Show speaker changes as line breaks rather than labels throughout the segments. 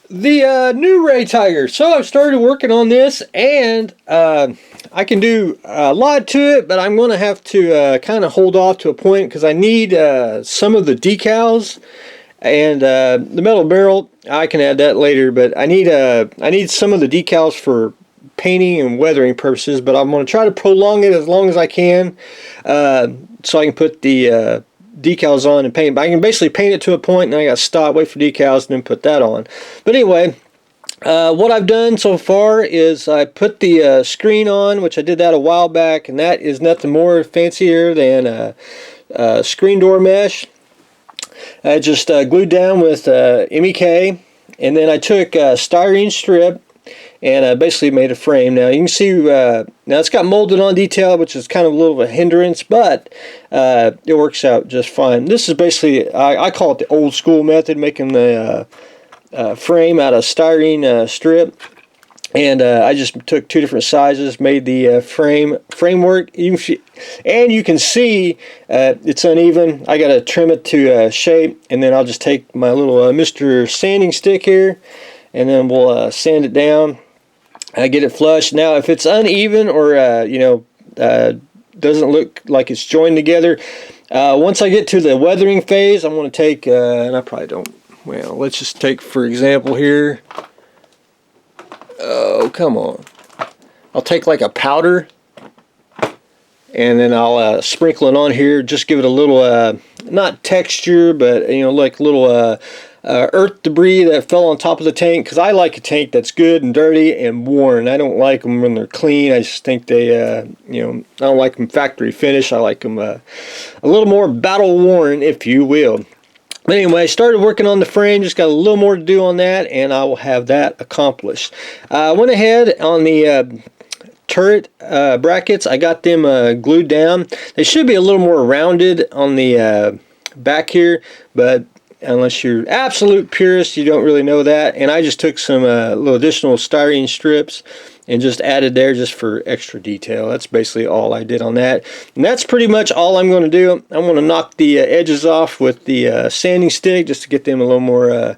The new Ray Tiger. So I've started working on this, and I can do a lot to it, but I'm going to have to kind of hold off to a point because I need some of the decals and the metal barrel. I can add that later, but I need some of the decals for painting and weathering purposes. But I'm going to try to prolong it as long as I can, so I can put the decals on and paint. But I can basically paint it to a point, and I got to stop, wait for decals, and then put that on. But anyway, what I've done so far is I put the screen on, which I did that a while back, and that is nothing more fancier than a screen door mesh. I just glued down with MEK, and then I took a styrene strip and basically made a frame. Now you can see, now it's got molded on detail, which is kind of a little of a hindrance, but it works out just fine. This is basically, I call it the old school method, making the frame out of styrene strip. And I just took two different sizes, made the framework, and you can see it's uneven. I got to trim it to shape, and then I'll just take my little Mr. Sanding stick here, and then we'll sand it down. I get it flush. Now, if it's uneven or doesn't look like it's joined together, once I get to the weathering phase, I'm going to take, and I probably don't. Well, let's just take, for example, here. Oh, come on. I'll take like a powder, and then I'll sprinkle it on here. Just give it a little, not texture, but like little earth debris that fell on top of the tank. Because I like a tank that's good and dirty and worn. I don't like them when they're clean. I just think they, I don't like them factory finish. I like them a little more battle worn, if you will. But anyway, I started working on the frame, just got a little more to do on that, and I will have that accomplished. I went ahead on the turret brackets. I got them glued down. They should be a little more rounded on the back here, but unless you're absolute purist, you don't really know that. And I just took some little additional styrene strips and just added there just for extra detail. That's basically all I did on that. And that's pretty much all I'm going to do. I'm going to knock the edges off with the sanding stick just to get them a little more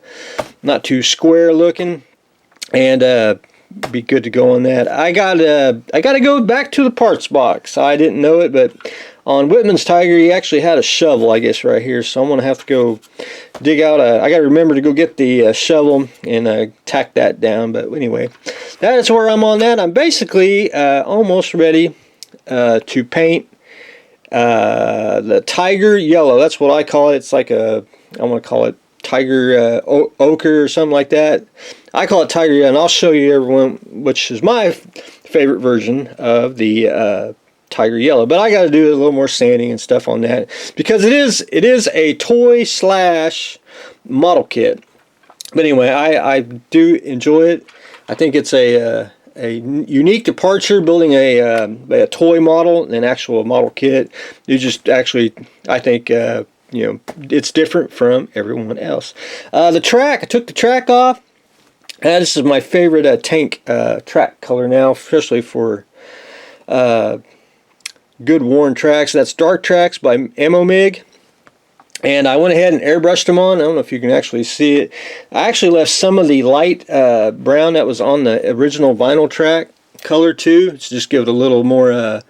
not too square looking, and be good to go on that. I got to go back to the parts box. I didn't know it, but on Whitman's Tiger, he actually had a shovel, I guess, right here. So I'm going to have to go dig out I got to remember to go get the shovel and tack that down. But anyway, that is where I'm on that. I'm basically almost ready to paint the Tiger Yellow. That's what I call it. It's like I want to call it Tiger Ochre or something like that. I call it Tiger Yellow, and I'll show you everyone which is my favorite version of the Tiger Yellow. But I got to do a little more sanding and stuff on that because it is a toy slash model kit. But anyway, I do enjoy it. I think it's a unique departure, building a toy model and an actual model kit. You just actually, I think, it's different from everyone else. The track, I took the track off. This is my favorite tank track color now, especially for good worn tracks. That's Dark Tracks by MOMIG. And I went ahead and airbrushed them on. I don't know if you can actually see it. I actually left some of the light brown that was on the original vinyl track color too. To just give it a little more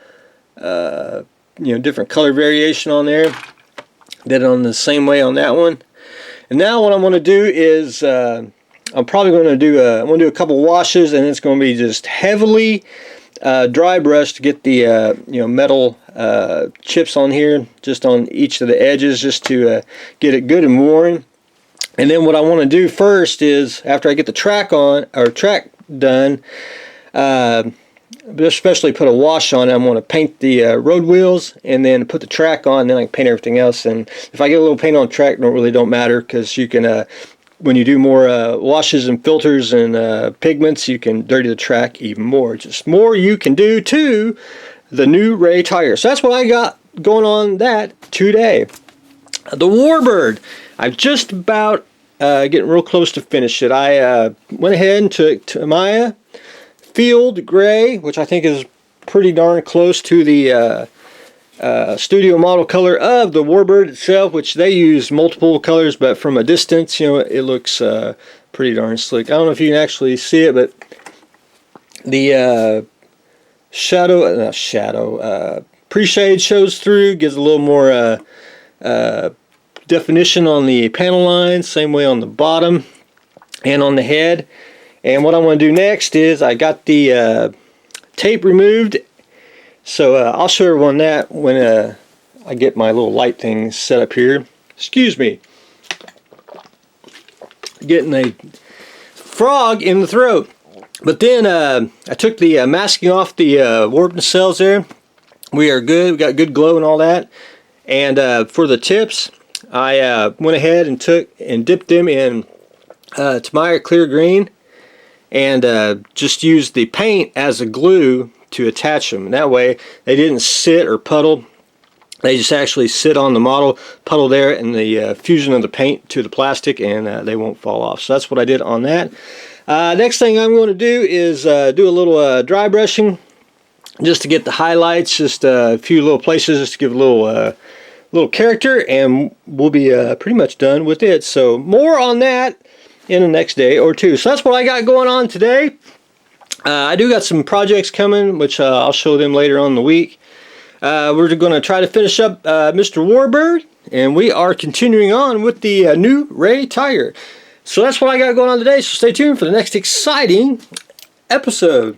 different color variation on there. Did it on the same way on that one. And now what I'm going to do is I'm probably going to do a couple washes, and it's going to be just heavily dry brush to get the metal chips on here, just on each of the edges, just to get it good and worn. And then what I want to do first is, after I get the track done, especially put a wash on it, I'm going to paint the road wheels and then put the track on, and then I can paint everything else. And if I get a little paint on the track, don't matter, because you can when you do more washes and filters and pigments, you can dirty the track even more. Just more you can do to the new Ray Tiger. So that's what I got going on that today. The Warbird, I'm just about getting real close to finish it. I went ahead and took Tamiya Field Gray, which I think is pretty darn close to the studio model color of the warbird itself, which they use multiple colors, but from a distance, you know, it looks pretty darn slick. I don't know if you can actually see it, but the pre-shade shows through, gives a little more definition on the panel lines, same way on the bottom and on the head. And what I want to do next is I got the tape removed, so I'll show everyone that when I get my little light thing set up here. Excuse me, getting a frog in the throat. But then I took the masking off the warp nacelles there. We are good, we got good glow and all that. And for the tips, I went ahead and took and dipped them in Tamiya clear green, and just used the paint as a glue to attach them. And that way they didn't sit or puddle. They just actually sit on the model, puddle there, and the fusion of the paint to the plastic, and they won't fall off. So that's what I did on that. Next thing I'm going to do is do a little dry brushing, just to get the highlights, just a few little places, just to give a little character, and we'll be pretty much done with it. So more on that in the next day or two. So that's what I got going on today. I do got some projects coming, which I'll show them later on in the week. We're going to try to finish up Mr. Warbird, and we are continuing on with the new Ray Tiger. So that's what I got going on today, so stay tuned for the next exciting episode.